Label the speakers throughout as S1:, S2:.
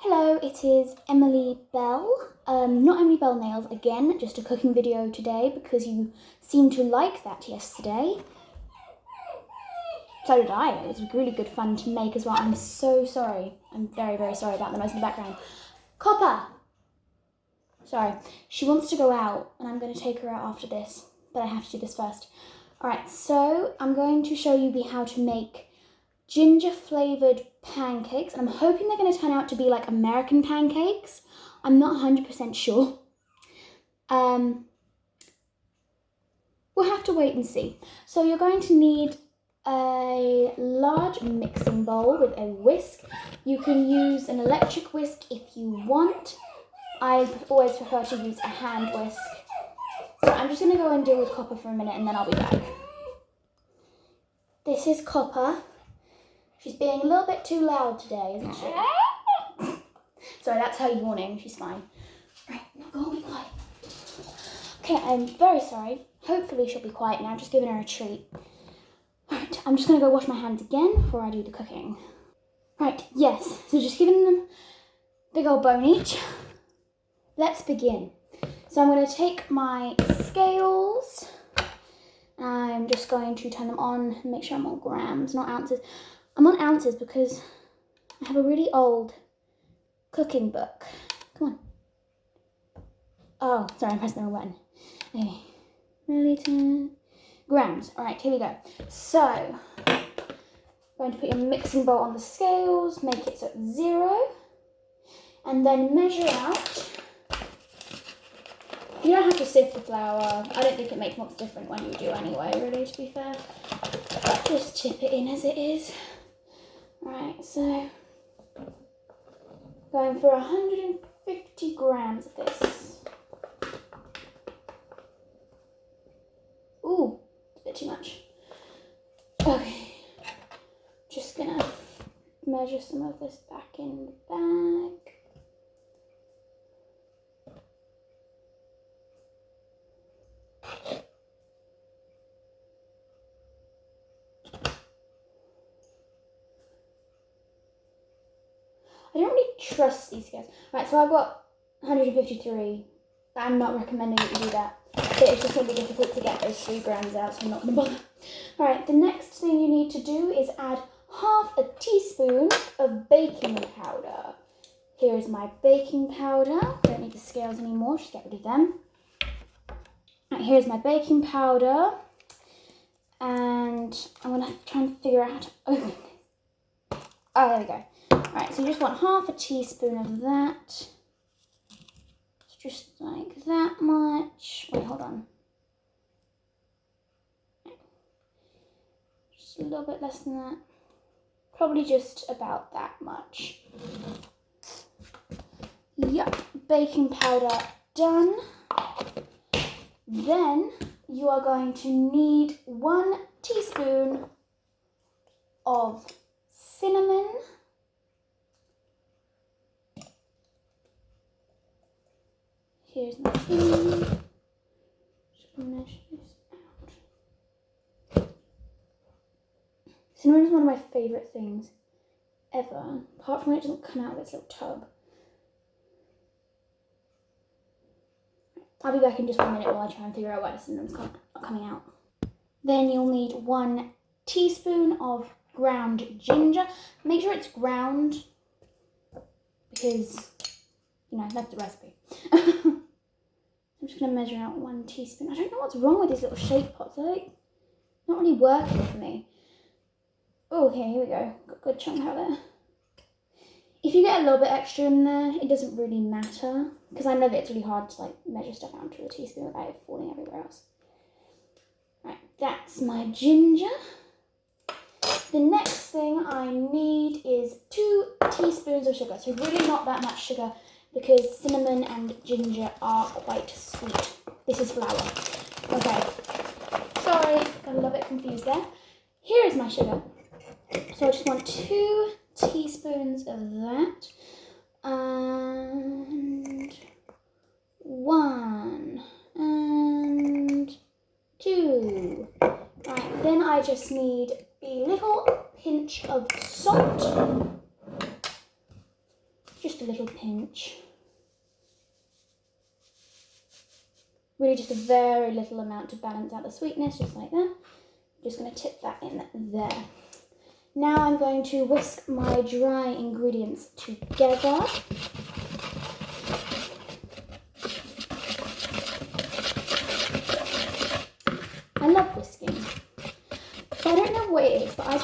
S1: Hello, it is Emily Bell. Not Emily Bell Nails again, just a cooking video today because you seemed to like that yesterday. So did I. It was really good fun to make as well. I'm so sorry. I'm very, very sorry about the noise in the background. Copper! Sorry. She wants to go out and I'm going to take her out after this, but I have to do this first. Alright, so I'm going to show you how to make ginger flavoured pancakes, and I'm hoping they're going to turn out to be like American pancakes. I'm not 100% sure. We'll have to wait and see. So you're going to need a large mixing bowl with a whisk. You can use an electric whisk if you want. I always prefer to use a hand whisk. So I'm just going to go and deal with Copper for a minute and then I'll be back. This is Copper. She's being a little bit too loud today, isn't she? Sorry, that's her yawning. She's fine. Right, now go and be quiet. Okay, I'm very sorry. Hopefully she'll be quiet now. I'm just giving her a treat. Right, I'm just going to go wash my hands again before I do the cooking. Right, yes. So just giving them a big old bone each. Let's begin. So I'm going to take my scales. I'm just going to turn them on and make sure I'm on grams, not ounces. I'm on ounces because I have a really old cooking book. Come on. Oh, sorry, I'm pressing the wrong button. Okay. Milliliter. Grams. All right, here we go. So, I'm going to put your mixing bowl on the scales, make it so it's 0, and then measure out. You don't have to sift the flour. I don't think it makes much difference when you do anyway, really, to be fair. Just tip it in as it is. Right, so going for 150 grams of this. Ooh, it's a bit too much. Okay, just gonna measure some of this back in the bag. I don't really trust these guys. Right, so I've got 153. I'm not recommending that you do that. It's just going to be difficult to get those 3 grams out, so I'm not going to bother. Alright, the next thing you need to do is add half a teaspoon of baking powder. Here is my baking powder. Don't need the scales anymore, just get rid of them. Right, here's my baking powder. And I'm going to try and figure out how to open this. Oh, there we go. Right, so you just want half a teaspoon of that. It's just like that much. Wait, hold on. Just a little bit less than that. Probably just about that much. Yep, baking powder done. Then you are going to need 1 teaspoon of cinnamon. Here's my cinnamon. Just gonna measure this out. Cinnamon is one of my favourite things ever, apart from when it doesn't come out of this little tub. I'll be back in just 1 minute while I try and figure out why the cinnamon's not coming out. Then you'll need 1 teaspoon of ground ginger. Make sure it's ground because, you know, that's the recipe. I'm just going to measure out 1 teaspoon. I don't know what's wrong with these little shake pots. They're like not really working for me. Oh, okay, here we go. Got a good chunk out there. If you get a little bit extra in there, it doesn't really matter because I know that it's really hard to like measure stuff out to a teaspoon without it falling everywhere else. Right, that's my ginger. The next thing I need is 2 teaspoons of sugar. So really not that much sugar because cinnamon and ginger are quite sweet. This is flour. Okay, sorry, got a little bit confused there. Here is my sugar. So I just want 2 teaspoons of that. And 1 and 2. Right, then I just need a little pinch of salt. Just just a little pinch. Really just a very little amount to balance out the sweetness, just like that. I'm just going to tip that in there. Now I'm going to whisk my dry ingredients together. I love whisking. But I don't know what it is, but I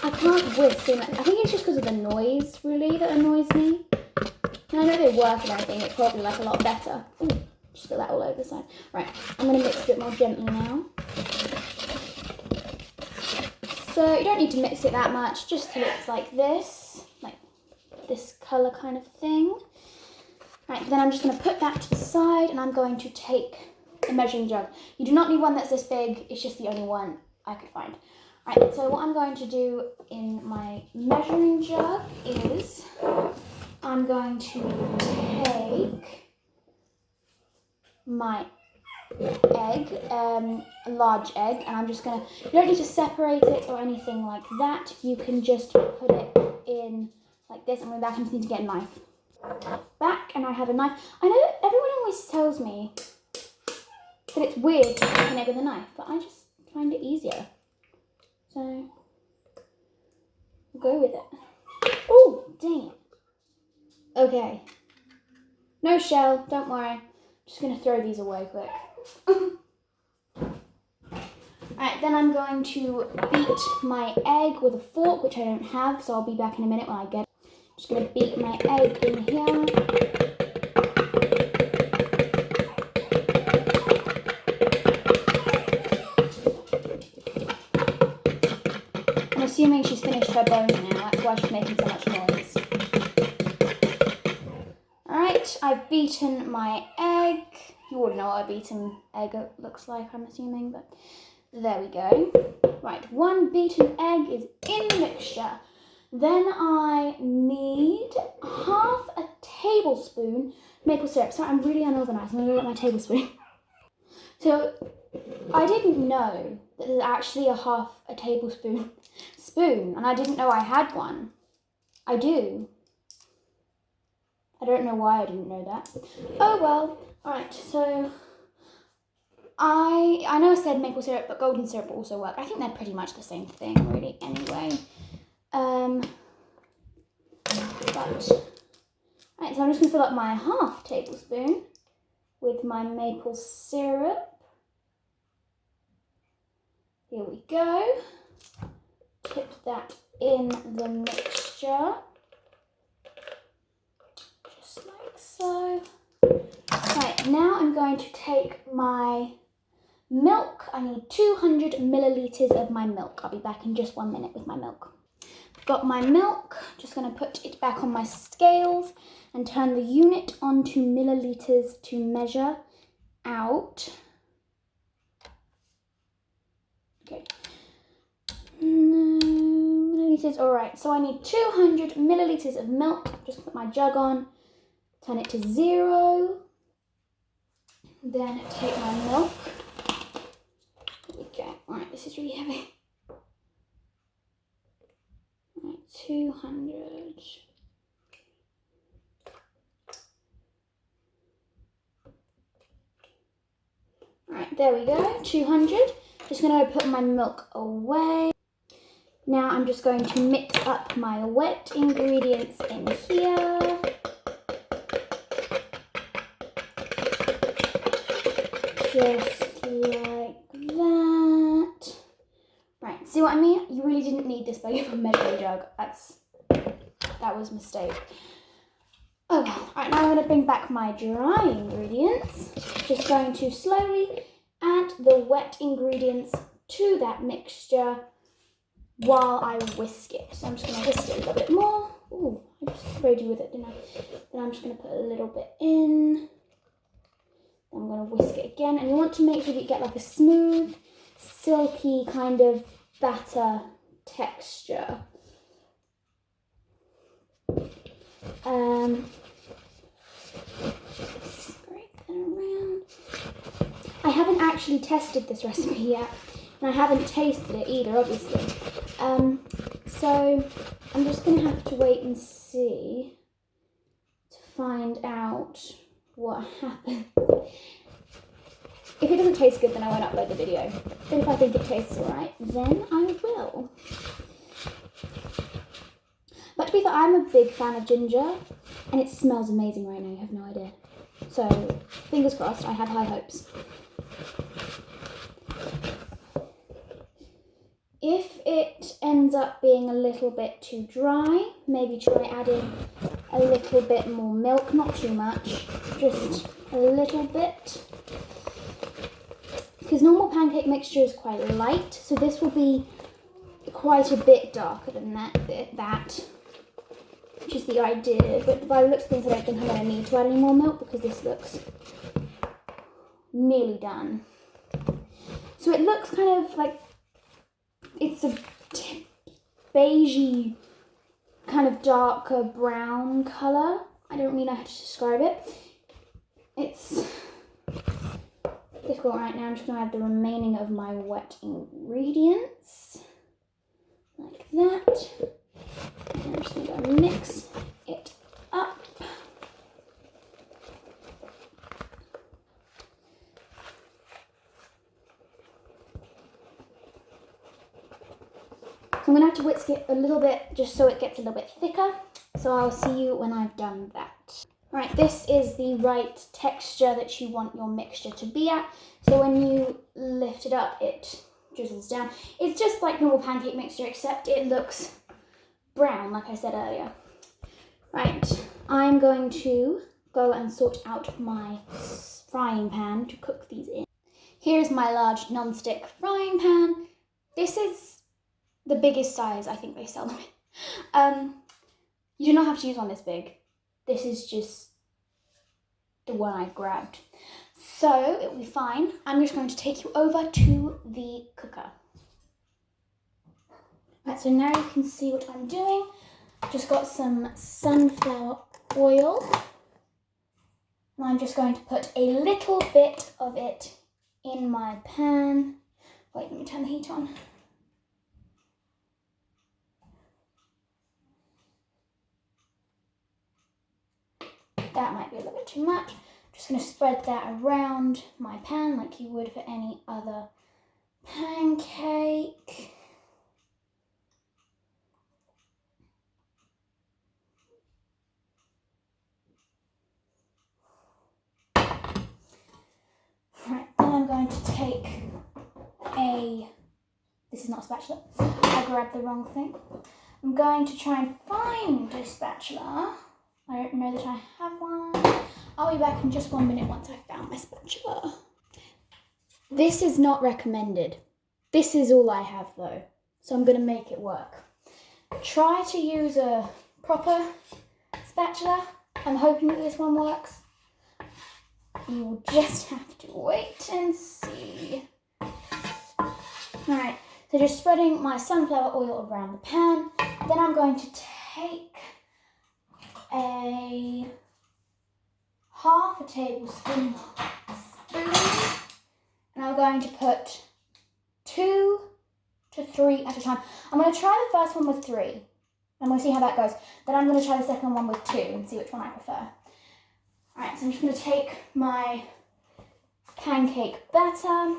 S1: can't whisk. I think it's just because of the noise, really, that annoys me. And I know they work and everything, it's probably like a lot better. Ooh, just spill that all over the side. Right, I'm going to mix a bit more gently now. So you don't need to mix it that much, just till it's like this colour kind of thing. Right, then I'm just going to put that to the side and I'm going to take a measuring jug. You do not need one that's this big, it's just the only one I could find. Right, so what I'm going to do in my measuring jug is I'm going to take my egg, a large egg, and I'm just going to, you don't need to separate it or anything like that. You can just put it in like this, and with that I just need to get a knife. Back, and I have a knife. I know that everyone always tells me that it's weird to make an egg with a knife, but I just find it easier. So, we'll go with it. Oh, dang it. Okay. No shell, don't worry. I'm just going to throw these away quick. Alright, then I'm going to beat my egg with a fork, which I don't have, so I'll be back in a minute when I get it. I'm just going to beat my egg in here. I'm assuming she's finished her bone now, that's why she's making so much noise. Alright, I've beaten my egg. You already know what a beaten egg looks like, I'm assuming, but there we go. Right, one beaten egg is in the mixture. Then I need half a tablespoon maple syrup. Sorry, I'm really unorganized. I'm going to get my tablespoon. So, I didn't know that there's actually a half a tablespoon spoon, and I didn't know I had one. I do. I don't know why I didn't know that. Oh well. Alright, so I know I said maple syrup, but golden syrup will also work. I think they're pretty much the same thing, really, anyway. Right, so I'm just going to fill up my half tablespoon with my maple syrup. Here we go. Tip that in the mixture. Just like so. Right, now I'm going to take my milk. I need 200 millilitres of my milk. I'll be back in just 1 minute with my milk. Got my milk, just going to put it back on my scales and turn the unit onto millilitres to measure out. Okay. Millilitres, alright, so I need 200 millilitres of milk. Just put my jug on, turn it to 0. Then take my milk. There we go. Alright, this is really heavy. Right, 200. Alright, there we go, 200. Just going to put my milk away. Now I'm just going to mix up my wet ingredients in here. Just like that. Right, see what I mean? You really didn't need this big of a measuring jug. That was a mistake. Oh well. Alright, now I'm going to bring back my dry ingredients. Just going to slowly add the wet ingredients to that mixture while I whisk it. So I'm just going to whisk it a little bit more. Ooh, I just sprayed you with it, didn't I? Then I'm just going to put a little bit in. I'm going to whisk it again. And you want to make sure that you get like a smooth, silky kind of batter texture. Scrape that around. I haven't actually tested this recipe yet, and I haven't tasted it either, obviously. So I'm just going to have to wait and see find out what happens. If it doesn't taste good, then I won't upload the video. But if I think it tastes alright, then I will. But to be fair, I'm a big fan of ginger, and it smells amazing right now, you have no idea. So, fingers crossed, I have high hopes. If it ends up being a little bit too dry, maybe try adding a little bit more milk, not too much, just a little bit. Because normal pancake mixture is quite light, so this will be quite a bit darker than that, which is the idea. But by the looks of things, I don't think I'm going to need to add any more milk because this looks nearly done. So it looks kind of like it's a beigey, kind of darker brown colour. I don't really know how to describe it. It's difficult right now. I'm just going to add the remaining of my wet ingredients. Like that. And I'm just going to mix it up. So I'm going to have to whisk it a little bit just so it gets a little bit thicker. So I'll see you when I've done that. Right, this is the right texture that you want your mixture to be at. So when you lift it up, it drizzles down. It's just like normal pancake mixture, except it looks brown, like I said earlier. Right, I'm going to go and sort out my frying pan to cook these in. Here's my large non-stick frying pan. This is the biggest size I think they sell them in. You do not have to use one this big. This is just the one I grabbed. So it'll be fine. I'm just going to take you over to the cooker. Right, so now you can see what I'm doing. Just got some sunflower oil. And I'm just going to put a little bit of it in my pan. Wait, let me turn the heat on. That might be a little bit too much. I'm just going to spread that around my pan like you would for any other pancake. Right, then I'm going to take this is not a spatula, I grabbed the wrong thing. I'm going to try and find a spatula. I don't know that I have one. I'll be back in just 1 minute once I've found my spatula. This is not recommended. This is all I have though, so I'm going to make it work. Try to use a proper spatula. I'm hoping that this one works. You will just have to wait and see. Alright, so just spreading my sunflower oil around the pan. Then I'm going to take a half a tablespoon spoon, and I'm going to put 2 to 3 at a time. I'm going to try the first one with 3. I'm going to see how that goes. Then I'm going to try the second one with 2 and see which one I prefer. Alright, so I'm just going to take my pancake batter,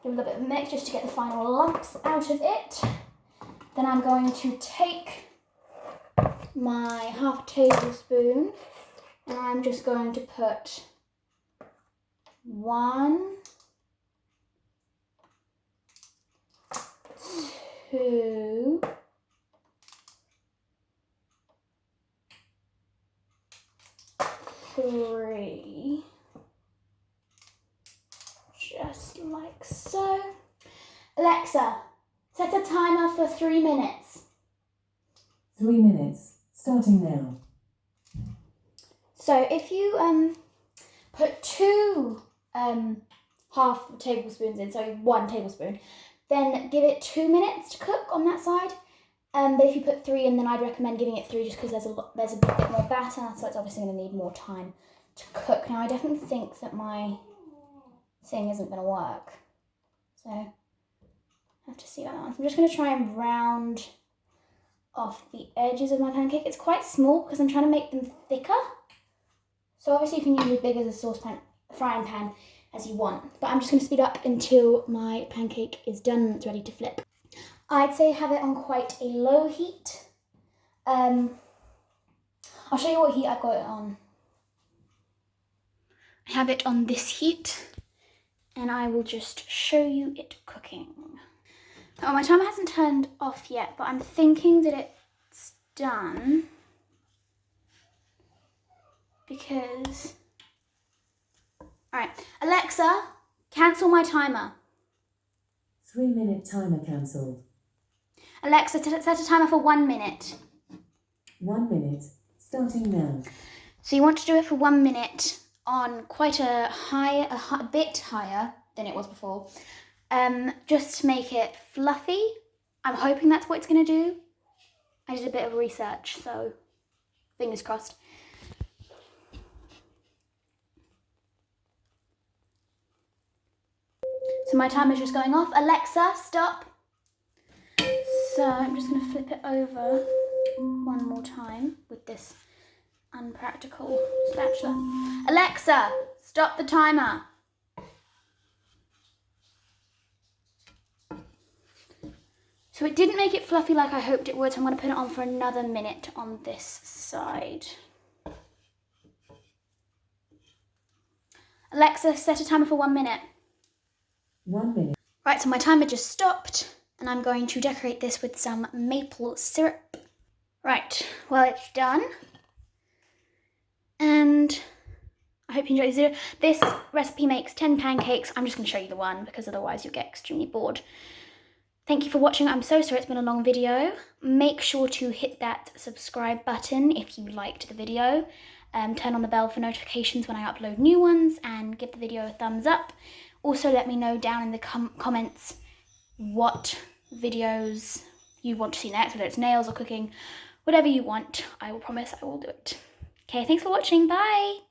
S1: give a little bit of a mix just to get the final lumps out of it. Then I'm going to take my half tablespoon and I'm just going to put 1, 2, 3, just like so. Alexa, set a timer for 3 minutes.
S2: 3 minutes, starting now.
S1: So if you put 2 half tablespoons in, so 1 tablespoon, then give it 2 minutes to cook on that side. But if you put 3 in, then I'd recommend giving it 3 just because there's a bit more batter, so it's obviously going to need more time to cook. Now I definitely think that my thing isn't going to work, so I have to see about that one. So I'm just going to try and round off the edges of my pancake. It's quite small because I'm trying to make them thicker. So obviously you can use as big as a saucepan, frying pan as you want, but I'm just going to speed up until my pancake is done and it's ready to flip. I'd say have it on quite a low heat. I'll show you what heat I've got it on. I have it on this heat, and I will just show you it cooking. Oh, my timer hasn't turned off yet, but I'm thinking that it's done because... Alright, Alexa, cancel my timer.
S2: 3-minute timer cancelled.
S1: Alexa, set a timer for 1 minute.
S2: 1 minute, starting now.
S1: So you want to do it for 1 minute on quite a bit higher than it was before. Just to make it fluffy. I'm hoping that's what it's going to do. I did a bit of research, so fingers crossed. So my timer's just going off. Alexa, stop. So I'm just going to flip it over one more time with this unpractical spatula. Alexa, stop the timer. So it didn't make it fluffy like I hoped it would, so I'm going to put it on for another minute on this side. Alexa, set a timer for 1 minute.
S2: 1 minute.
S1: Right, so my timer just stopped, and I'm going to decorate this with some maple syrup. Right, well, it's done. And I hope you enjoyed this video. This recipe makes 10 pancakes. I'm just going to show you the one because otherwise you'll get extremely bored. Thank you for watching. I'm so sorry it's been a long video. Make sure to hit that subscribe button if you liked the video. Turn on the bell for notifications when I upload new ones and give the video a thumbs up. Also let me know down in the comments what videos you want to see next, whether it's nails or cooking, whatever you want. I will promise I will do it. Okay, thanks for watching. Bye!